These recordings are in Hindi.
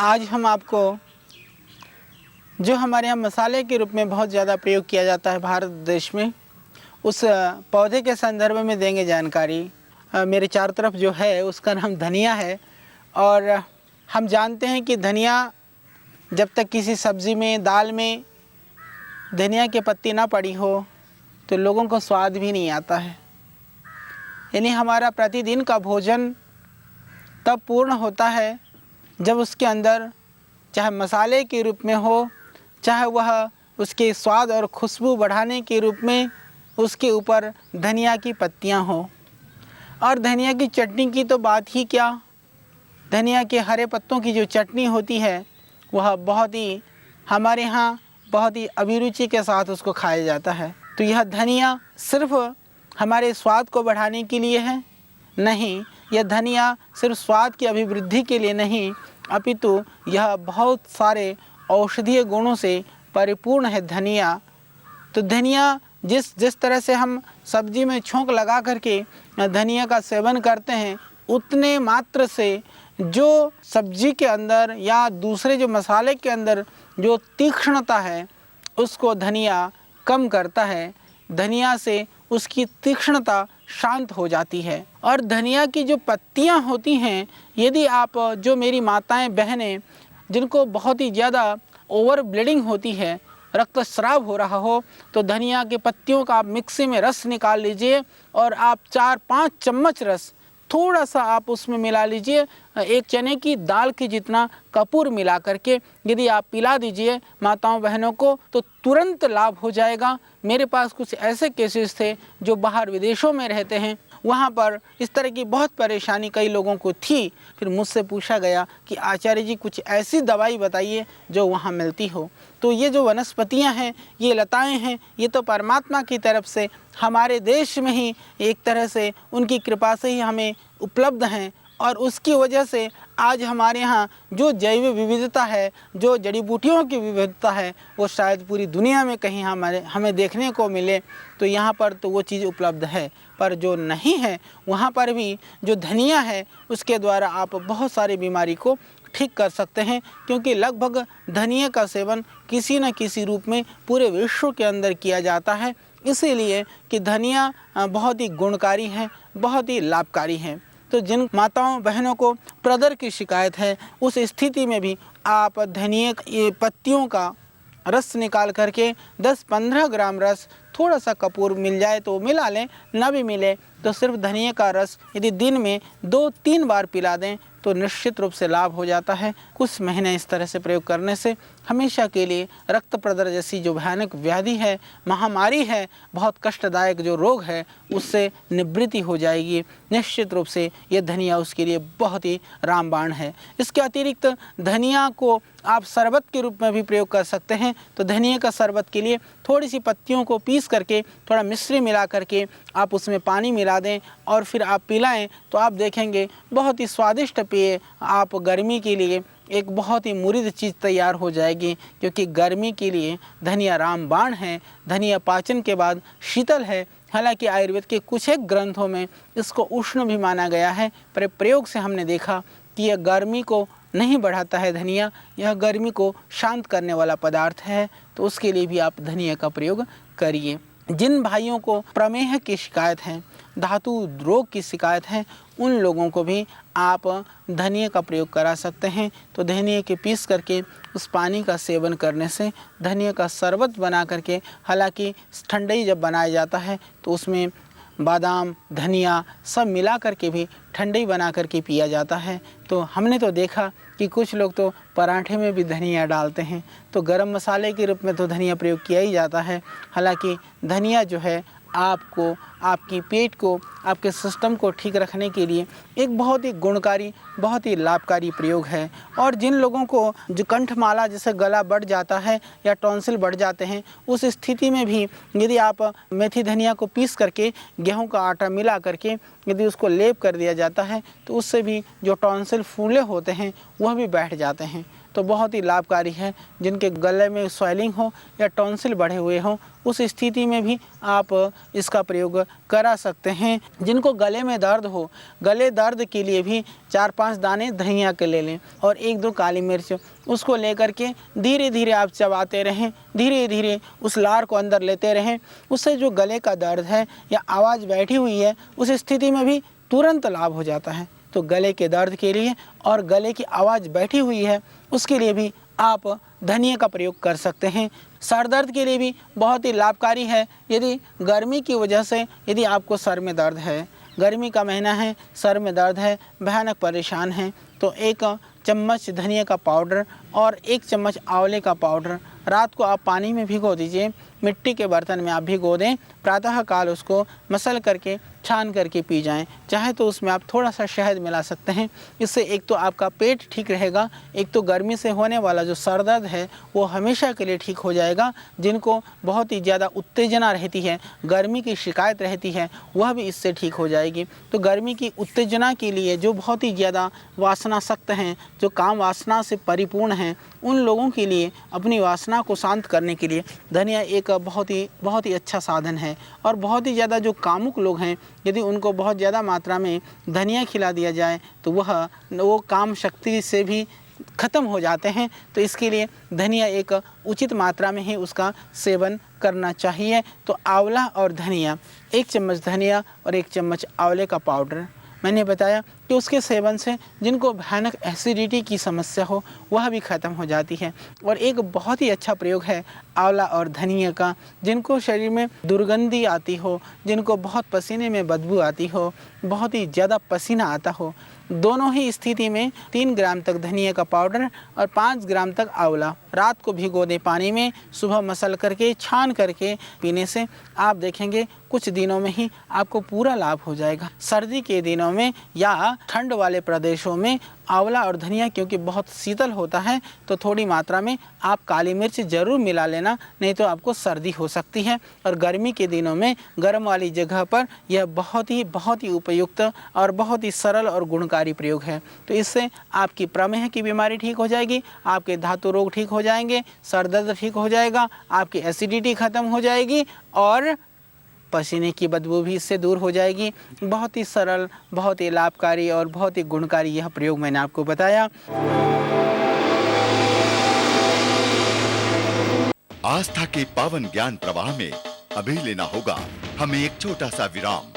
आज हम आपको जो हमारे यहाँ मसाले के रूप में बहुत ज़्यादा प्रयोग किया जाता है भारत देश में, उस पौधे के संदर्भ में देंगे जानकारी। मेरे चारों तरफ जो है उसका नाम धनिया है। और हम जानते हैं कि धनिया जब तक किसी सब्ज़ी में, दाल में धनिया की पत्ती ना पड़ी हो तो लोगों को स्वाद भी नहीं आता है। यानी हमारा प्रतिदिन का भोजन तब पूर्ण होता है जब उसके अंदर चाहे मसाले के रूप में हो, चाहे वह उसके स्वाद और खुशबू बढ़ाने के रूप में उसके ऊपर धनिया की पत्तियां हो। और धनिया की चटनी की तो बात ही क्या, धनिया के हरे पत्तों की जो चटनी होती है वह बहुत ही हमारे यहाँ बहुत ही अभिरुचि के साथ उसको खाया जाता है। तो यह धनिया सिर्फ हमारे स्वाद को बढ़ाने के लिए है? नहीं, यह धनिया सिर्फ स्वाद की अभिवृद्धि के लिए नहीं, अपितु यह बहुत सारे औषधीय गुणों से परिपूर्ण है धनिया। तो धनिया जिस तरह से हम सब्जी में छोंक लगा करके धनिया का सेवन करते हैं, उतने मात्र से जो सब्जी के अंदर या दूसरे जो मसाले के अंदर जो तीक्ष्णता है उसको धनिया कम करता है। धनिया से उसकी तीक्ष्णता शांत हो जाती है। और धनिया की जो पत्तियां होती हैं, यदि आप, जो मेरी माताएं बहनें जिनको बहुत ही ज़्यादा ओवर ब्लीडिंग होती है, रक्तस्राव हो रहा हो, तो धनिया के पत्तियों का आप मिक्सी में रस निकाल लीजिए और आप 4-5 चम्मच रस थोड़ा सा आप उसमें मिला लीजिए, एक चने की दाल के जितना कपूर मिला करके यदि आप पिला दीजिए माताओं बहनों को तो तुरंत लाभ हो जाएगा। मेरे पास कुछ ऐसे केसेस थे जो बाहर विदेशों में रहते हैं, वहाँ पर इस तरह की बहुत परेशानी कई लोगों को थी। फिर मुझसे पूछा गया कि आचार्य जी कुछ ऐसी दवाई बताइए जो वहाँ मिलती हो। तो ये जो वनस्पतियाँ हैं, ये लताएँ हैं, ये तो परमात्मा की तरफ से हमारे देश में ही एक तरह से उनकी कृपा से ही हमें उपलब्ध हैं। और उसकी वजह से आज हमारे यहाँ जो जैव विविधता है, जो जड़ी बूटियों की विविधता है, वो शायद पूरी दुनिया में कहीं हमें देखने को मिले। तो यहाँ पर तो वो चीज़ उपलब्ध है, पर जो नहीं है वहाँ पर भी जो धनिया है उसके द्वारा आप बहुत सारी बीमारी को ठीक कर सकते हैं। क्योंकि लगभग धनिया का सेवन किसी न किसी रूप में पूरे विश्व के अंदर किया जाता है, इसीलिए कि धनिया बहुत ही गुणकारी है, बहुत ही लाभकारी है। तो जिन माताओं बहनों को प्रदर की शिकायत है, उस स्थिति में भी आप धनिया की पत्तियों का रस निकाल करके 10-15 ग्राम रस, थोड़ा सा कपूर मिल जाए तो मिला लें, ना भी मिले तो सिर्फ धनिया का रस यदि दिन में 2-3 बार पिला दें तो निश्चित रूप से लाभ हो जाता है। कुछ महीने इस तरह से प्रयोग करने से हमेशा के लिए रक्त प्रदर जैसी जो भयानक व्याधि है, महामारी है, बहुत कष्टदायक जो रोग है, उससे निवृत्ति हो जाएगी। निश्चित रूप से ये धनिया उसके लिए बहुत ही रामबाण है। इसके अतिरिक्त धनिया को आप शरबत के रूप में भी प्रयोग कर सकते हैं। तो धनिया का शरबत के लिए थोड़ी सी पत्तियों को पीस करके थोड़ा मिश्री मिला करके आप उसमें पानी मिला दें और फिर आप पिलाएं तो आप देखेंगे बहुत ही स्वादिष्ट पेय आप गर्मी के लिए एक बहुत ही मुरीद चीज़ तैयार हो जाएगी। क्योंकि गर्मी के लिए धनिया रामबाण है। धनिया पाचन के बाद शीतल है। हालांकि आयुर्वेद के कुछ एक ग्रंथों में इसको उष्ण भी माना गया है, पर प्रयोग से हमने देखा कि यह गर्मी को नहीं बढ़ाता है धनिया, यह गर्मी को शांत करने वाला पदार्थ है। तो उसके लिए भी आप धनिया का प्रयोग करिए। जिन भाइयों को प्रमेह की शिकायत है, धातु रोग की शिकायत है, उन लोगों को भी आप धनिया का प्रयोग करा सकते हैं। तो धनिया के पीस करके उस पानी का सेवन करने से धनिया का शरबत बना करके, हालांकि ठंडाई जब बनाया जाता है तो उसमें बादाम, धनिया सब मिला करके भी ठंडाई बना करके पिया जाता है। तो हमने तो देखा कि कुछ लोग तो पराठे में भी धनिया डालते हैं। तो गरम मसाले के रूप में तो धनिया प्रयोग किया ही जाता है। हालांकि धनिया जो है आपको, आपकी पेट को, आपके सिस्टम को ठीक रखने के लिए एक बहुत ही गुणकारी, बहुत ही लाभकारी प्रयोग है। और जिन लोगों को जो कंठमाला जैसे गला बढ़ जाता है या टॉन्सिल बढ़ जाते हैं, उस स्थिति में भी यदि आप मेथी धनिया को पीस करके गेहूं का आटा मिला करके यदि उसको लेप कर दिया जाता है तो उससे भी जो टॉन्सिल फूले होते हैं वह भी बैठ जाते हैं। तो बहुत ही लाभकारी है। जिनके गले में स्वेलिंग हो या टॉन्सिल बढ़े हुए हों, उस स्थिति में भी आप इसका प्रयोग करा सकते हैं। जिनको गले में दर्द हो, गले दर्द के लिए भी 4-5 दाने धनिया के ले लें और 1-2 काली मिर्च, उसको लेकर के धीरे धीरे आप चबाते रहें, धीरे धीरे उस लार को अंदर लेते रहें। उससे जो गले का दर्द है या आवाज़ बैठी हुई है, उस स्थिति में भी तुरंत लाभ हो जाता है। तो गले के दर्द के लिए और गले की आवाज़ बैठी हुई है, उसके लिए भी आप धनिया का प्रयोग कर सकते हैं। सर दर्द के लिए भी बहुत ही लाभकारी है। यदि गर्मी की वजह से यदि आपको सर में दर्द है, गर्मी का महीना है, सर में दर्द है, भयानक परेशान हैं, तो 1 चम्मच धनिया का पाउडर और 1 चम्मच आंवले का पाउडर रात को आप पानी में भिगो दीजिए, मिट्टी के बर्तन में आप भिगो दें, प्रातः काल उसको मसल करके छान करके पी जाएं। चाहे तो उसमें आप थोड़ा सा शहद मिला सकते हैं। इससे एक तो आपका पेट ठीक रहेगा, एक तो गर्मी से होने वाला जो सर दर्द है वो हमेशा के लिए ठीक हो जाएगा। जिनको बहुत ही ज़्यादा उत्तेजना रहती है, गर्मी की शिकायत रहती है, वह भी इससे ठीक हो जाएगी। तो गर्मी की उत्तेजना के लिए जो बहुत ही ज़्यादा वासनासक्त हैं, जो काम वासना से परिपूर्ण हैं, उन लोगों के लिए अपनी वासना को शांत करने के लिए धनिया एक बहुत ही अच्छा साधन है। और बहुत ही ज़्यादा जो कामुक लोग हैं, यदि उनको बहुत ज़्यादा मात्रा में धनिया खिला दिया जाए तो वो काम शक्ति से भी ख़त्म हो जाते हैं। तो इसके लिए धनिया एक उचित मात्रा में ही उसका सेवन करना चाहिए। तो आंवला और धनिया, 1 चम्मच धनिया और 1 चम्मच आंवले का पाउडर, मैंने बताया कि उसके सेवन से जिनको भयानक एसिडिटी की समस्या हो वह भी ख़त्म हो जाती है। और एक बहुत ही अच्छा प्रयोग है आंवला और धनिया का। जिनको शरीर में दुर्गंधी आती हो, जिनको बहुत पसीने में बदबू आती हो, बहुत ही ज़्यादा पसीना आता हो, दोनों ही स्थिति में 3 ग्राम तक धनिया का पाउडर और 5 ग्राम तक आंवला रात को भिगो दें पानी में, सुबह मसल करके छान करके पीने से आप देखेंगे कुछ दिनों में ही आपको पूरा लाभ हो जाएगा। सर्दी के दिनों में या ठंड वाले प्रदेशों में आंवला और धनिया क्योंकि बहुत शीतल होता है, तो थोड़ी मात्रा में आप काली मिर्च ज़रूर मिला लेना, नहीं तो आपको सर्दी हो सकती है। और गर्मी के दिनों में गर्म वाली जगह पर यह बहुत ही उपयुक्त और बहुत ही सरल और गुणकारी प्रयोग है। तो इससे आपकी प्रमेह की बीमारी ठीक हो जाएगी, आपके धातु रोग ठीक हो जाएंगे, सर दर्द ठीक हो जाएगा, आपकी एसिडिटी ख़त्म हो जाएगी और पसीने की बदबू भी इससे दूर हो जाएगी। बहुत ही सरल, बहुत ही लाभकारी और बहुत ही गुणकारी यह प्रयोग मैंने आपको बताया। आस्था के पावन ज्ञान प्रवाह में अभी लेना होगा हमें एक छोटा सा विराम।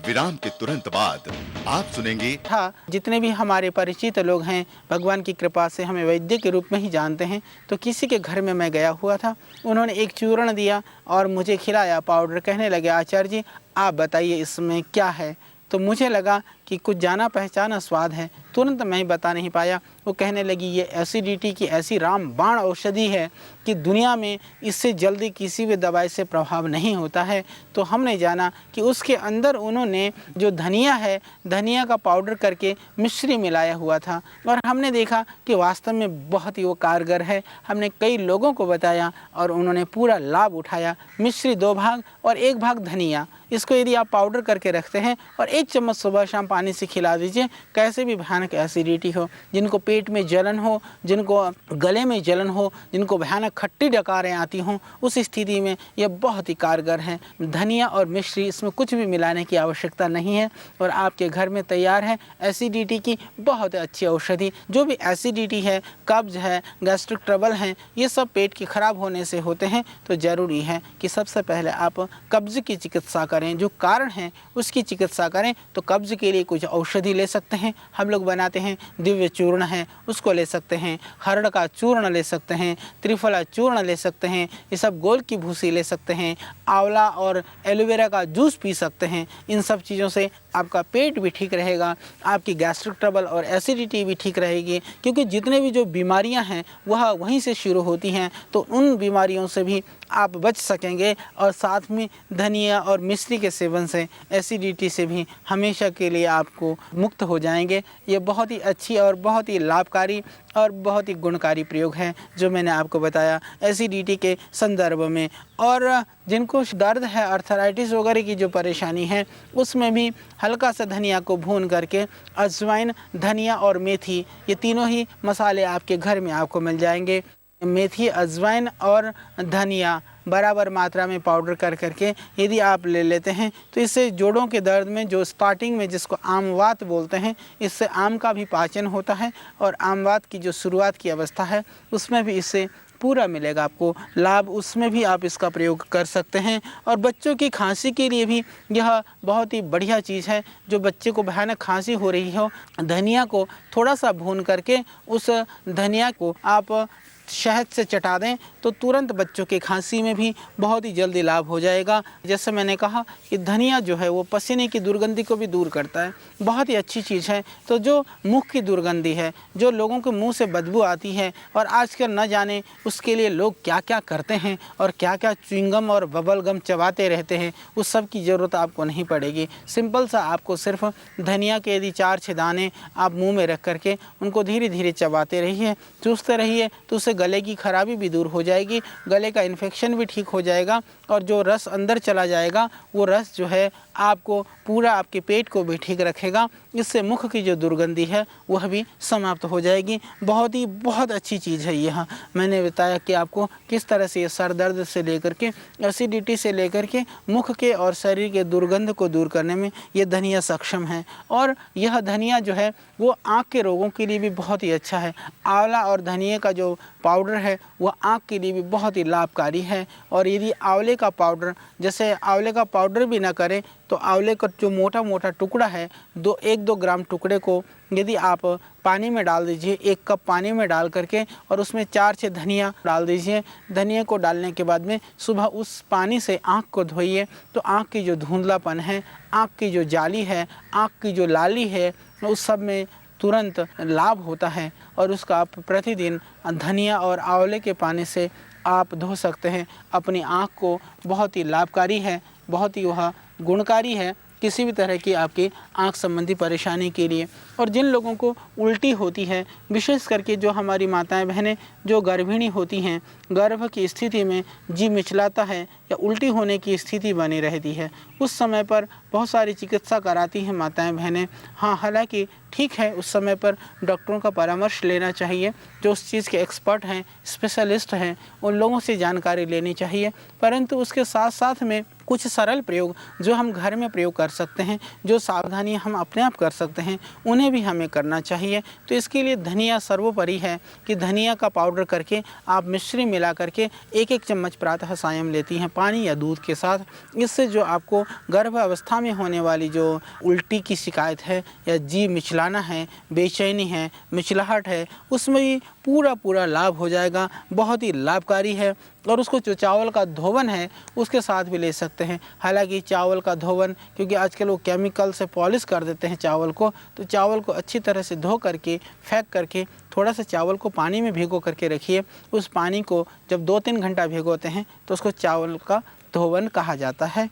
विराम के तुरंत बाद आप सुनेंगे। हाँ, जितने भी हमारे परिचित लोग हैं भगवान की कृपा से हमें वैद्य के रूप में ही जानते हैं। तो किसी के घर में मैं गया हुआ था, उन्होंने एक चूर्ण दिया और मुझे खिलाया पाउडर। कहने लगे, आचार्य जी आप बताइए इसमें क्या है। तो मुझे लगा कि कुछ जाना पहचाना स्वाद है, तुरंत मैं बता नहीं पाया। वो कहने लगी ये एसिडिटी की ऐसी रामबाण औषधि है कि दुनिया में इससे जल्दी किसी भी दवाई से प्रभाव नहीं होता है। तो हमने जाना कि उसके अंदर उन्होंने जो धनिया है, धनिया का पाउडर करके मिश्री मिलाया हुआ था और हमने देखा कि वास्तव में बहुत ही वो कारगर है। हमने कई लोगों को बताया और उन्होंने पूरा लाभ उठाया। मिश्री 2 भाग और 1 भाग धनिया, इसको यदि आप पाउडर करके रखते हैं और 1 चम्मच सुबह शाम पानी से खिला दीजिए, कैसे भी भयानक एसिडिटी हो, जिनको पेट में जलन हो, जिनको गले में जलन हो, जिनको भयानक खट्टी डकारें आती हों, उस स्थिति में यह बहुत ही कारगर है। धनिया और मिश्री, इसमें कुछ भी मिलाने की आवश्यकता नहीं है और आपके घर में तैयार है एसिडिटी की बहुत अच्छी औषधि। जो भी एसिडिटी है, कब्ज है, गैस्ट्रिक ट्रबल है, ये सब पेट के खराब होने से होते हैं। तो ज़रूरी है कि सबसे पहले आप कब्ज की चिकित्सा करें, जो कारण है उसकी चिकित्सा करें। तो कब्ज के लिए कुछ औषधि ले सकते हैं, हम लोग बनाते हैं, दिव्य चूर्ण है उसको ले सकते हैं, हरड़ का चूर्ण ले सकते हैं, त्रिफला चूर्ण ले सकते हैं, ये सब गोल की भूसी ले सकते हैं, आंवला और एलोवेरा का जूस पी सकते हैं। इन सब चीज़ों से आपका पेट भी ठीक रहेगा, आपकी गैस्ट्रिक ट्रबल और एसिडिटी भी ठीक रहेगी। क्योंकि जितने भी जो बीमारियां हैं वह वहीं से शुरू होती हैं, तो उन बीमारियों से भी आप बच सकेंगे। और साथ में धनिया और मिश्री के सेवन से एसिडिटी से भी हमेशा के लिए आपको मुक्त हो जाएंगे। ये बहुत ही अच्छी और बहुत ही लाभकारी और बहुत ही गुणकारी प्रयोग है जो मैंने आपको बताया एसिडिटी के संदर्भ में। और जिनको दर्द है, अर्थराइटिस वगैरह की जो परेशानी है, उसमें भी हल्का सा धनिया को भून करके अजवाइन, धनिया और मेथी, ये तीनों ही मसाले आपके घर में आपको मिल जाएंगे। मेथी, अजवाइन और धनिया बराबर मात्रा में पाउडर कर करके यदि आप ले लेते हैं तो इससे जोड़ों के दर्द में, जो स्टार्टिंग में जिसको आमवात बोलते हैं, इससे आम का भी पाचन होता है और आमवात की जो शुरुआत की अवस्था है उसमें भी इससे पूरा मिलेगा आपको लाभ, उसमें भी आप इसका प्रयोग कर सकते हैं। और बच्चों की खांसी के लिए भी यह बहुत ही बढ़िया चीज़ है। जो बच्चे को भयानक खांसी हो रही हो, धनिया को थोड़ा सा भून करके उस धनिया को आप शहद से चटा दें तो तुरंत बच्चों के खांसी में भी बहुत ही जल्दी लाभ हो जाएगा। जैसे मैंने कहा कि धनिया जो है वो पसीने की दुर्गंधी को भी दूर करता है, बहुत ही अच्छी चीज़ है। तो जो मुख की दुर्गंधी है, जो लोगों के मुंह से बदबू आती है, और आजकल न जाने उसके लिए लोग क्या क्या करते हैं और क्या क्या च्युइंगम और बबल गम चबाते रहते हैं, उस सब की ज़रूरत आपको नहीं पड़ेगी। सिंपल सा आपको सिर्फ धनिया के यदि 4-6 दाने आप मुँह में रख करके उनको धीरे धीरे चबाते रहिए, चूसते रहिए, तो उससे गले की खराबी भी दूर हो जाएगी, गले का इन्फेक्शन भी ठीक हो जाएगा और जो रस अंदर चला जाएगा वो रस जो है आपको पूरा आपके पेट को भी ठीक रखेगा। इससे मुख की जो दुर्गंधी है वह भी समाप्त हो जाएगी। बहुत अच्छी चीज़ है यह। मैंने बताया कि आपको किस तरह से ये सर दर्द से लेकर के एसिडिटी से लेकर के मुख के और शरीर के दुर्गंध को दूर करने में ये धनिया सक्षम है। और यह धनिया जो है वो आँख के रोगों के लिए भी बहुत ही अच्छा है। आंवला और धनिया का जो पाउडर है वह आँख के लिए भी बहुत ही लाभकारी है। और यदि आंवले का पाउडर, जैसे आंवले का पाउडर भी ना करें तो आंवले का जो मोटा मोटा टुकड़ा है, 1-2 ग्राम टुकड़े को यदि आप पानी में डाल दीजिए, 1 कप पानी में डाल करके, और उसमें 4-6 धनिया डाल दीजिए। धनिया को डालने के बाद में सुबह उस पानी से आँख को धोइए तो आँख की जो धुंधलापन है, आँख की जो जाली है, आँख की जो लाली है, उस सब में तुरंत लाभ होता है। और उसका आप प्रतिदिन धनिया और आंवले के पानी से आप धो सकते हैं। अपनी आँख को बहुत ही लाभकारी है, बहुत ही वह गुणकारी है किसी भी तरह की आपकी आँख संबंधी परेशानी के लिए। और जिन लोगों को उल्टी होती है, विशेष करके जो हमारी माताएं बहनें जो गर्भिणी होती हैं, गर्भ की स्थिति में जी मिचलाता है या उल्टी होने की स्थिति बनी रहती है, उस समय पर बहुत सारी चिकित्सा कराती हैं माताएं बहनें। हाँ, हालांकि ठीक है, उस समय पर डॉक्टरों का परामर्श लेना चाहिए, जो उस चीज़ के एक्सपर्ट हैं, स्पेशलिस्ट हैं, उन लोगों से जानकारी लेनी चाहिए। परंतु उसके साथ साथ में कुछ सरल प्रयोग जो हम घर में प्रयोग कर सकते हैं, जो सावधानियां हम अपने आप कर सकते हैं, उन्हें भी हमें करना चाहिए। तो इसके लिए धनिया सर्वोपरि है कि धनिया का पाउडर करके आप मिश्री मिला करके 1-1 चम्मच प्रातः सायं लेती हैं पानी या दूध के साथ। इससे जो आपको गर्भ अवस्था में होने वाली जो उल्टी की शिकायत है या जी मिचलाना है, बेचैनी है, मिचलाहट है, उसमें भी पूरा लाभ हो जाएगा। बहुत ही लाभकारी है। और उसको जो चावल का धोवन है उसके साथ भी ले सकते हैं। हालांकि चावल का धोवन, क्योंकि आजकल वो केमिकल से पॉलिश कर देते हैं चावल को, तो चावल को अच्छी तरह से धो करके फेंक करके थोड़ा सा चावल को पानी में भिगो करके रखिए। उस पानी को जब 2-3 घंटा भिगोते हैं तो उसको चावल का धोवन कहा जाता है।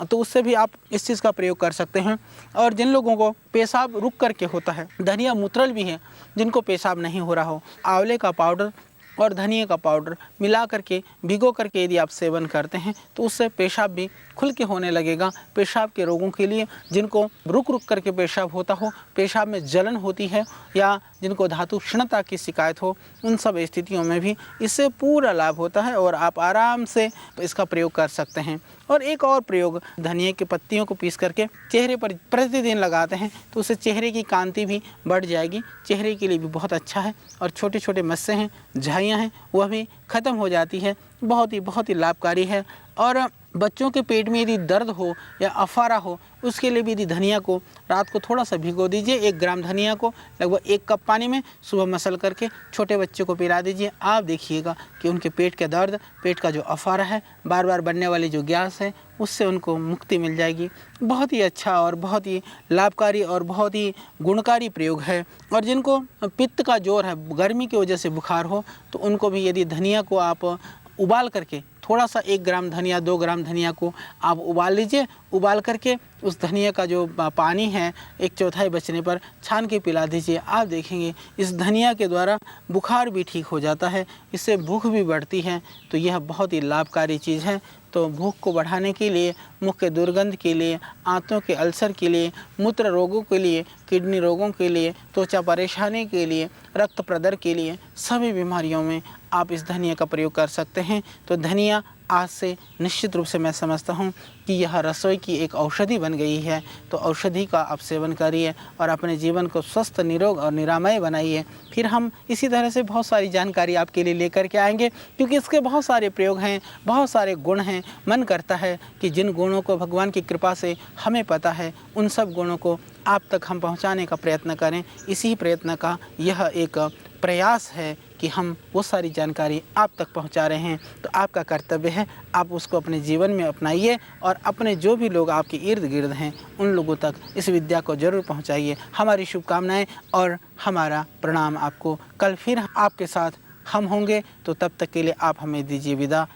तो उससे भी आप इस चीज़ का प्रयोग कर सकते हैं। और जिन लोगों को पेशाब रुक करके होता है, धनिया मूत्रल भी है, जिनको पेशाब नहीं हो रहा हो, आंवले का पाउडर और धनिया का पाउडर मिला करके भिगो करके यदि आप सेवन करते हैं तो उससे पेशाब भी खुल के होने लगेगा। पेशाब के रोगों के लिए, जिनको रुक करके पेशाब होता हो, पेशाब में जलन होती है, या जिनको धातु क्षीणता की शिकायत हो, उन सब स्थितियों में भी इससे पूरा लाभ होता है और आप आराम से इसका प्रयोग कर सकते हैं। और एक और प्रयोग, धनिया की पत्तियों को पीस करके चेहरे पर प्रतिदिन लगाते हैं तो उससे चेहरे की कांति भी बढ़ जाएगी, चेहरे के लिए भी बहुत अच्छा है। और छोटे छोटे मस्से हैं, झाइयाँ हैं, वह भी ख़त्म हो जाती है। बहुत ही लाभकारी है। और बच्चों के पेट में यदि दर्द हो या अफारा हो, उसके लिए भी यदि धनिया को रात को थोड़ा सा भिगो दीजिए, 1 ग्राम धनिया को लगभग 1 कप पानी में सुबह मसल करके छोटे बच्चे को पिला दीजिए। आप देखिएगा कि उनके पेट के दर्द, पेट का जो अफारा है, बार बार बनने वाली जो गैस है, उससे उनको मुक्ति मिल जाएगी। बहुत ही अच्छा और बहुत ही लाभकारी और बहुत ही गुणकारी प्रयोग है। और जिनको पित्त का जोर है, गर्मी की वजह से बुखार हो, तो उनको भी यदि धनिया को आप उबाल करके थोड़ा सा 1 ग्राम धनिया 2 ग्राम धनिया को आप उबाल लीजिए। उबाल करके उस धनिया का जो पानी है 1/4 बचने पर छान के पिला दीजिए। आप देखेंगे इस धनिया के द्वारा बुखार भी ठीक हो जाता है, इससे भूख भी बढ़ती है। तो यह बहुत ही लाभकारी चीज़ है। तो भूख को बढ़ाने के लिए, मुख के दुर्गंध के लिए, आंतों के अल्सर के लिए, मूत्र रोगों के लिए, किडनी रोगों के लिए, त्वचा परेशानी के लिए, रक्त प्रदर के लिए, सभी बीमारियों में आप इस धनिया का प्रयोग कर सकते हैं। तो धनिया आज से निश्चित रूप से मैं समझता हूँ कि यह रसोई की एक औषधि बन गई है। तो औषधि का आप सेवन करिए और अपने जीवन को स्वस्थ, निरोग और निरामय बनाइए। फिर हम इसी तरह से बहुत सारी जानकारी आपके लिए लेकर के आएंगे, क्योंकि इसके बहुत सारे प्रयोग हैं, बहुत सारे गुण हैं। मन करता है कि जिन गुणों को भगवान की कृपा से हमें पता है, उन सब गुणों को आप तक हम पहुंचाने का प्रयत्न करें। इसी प्रयत्न का यह एक प्रयास है कि हम वो सारी जानकारी आप तक पहुंचा रहे हैं। तो आपका कर्तव्य है, आप उसको अपने जीवन में अपनाइए और अपने जो भी लोग आपके इर्द गिर्द हैं उन लोगों तक इस विद्या को जरूर पहुंचाइए। हमारी शुभकामनाएं और हमारा प्रणाम आपको। कल फिर आपके साथ हम होंगे, तो तब तक के लिए आप हमें दीजिए विदा।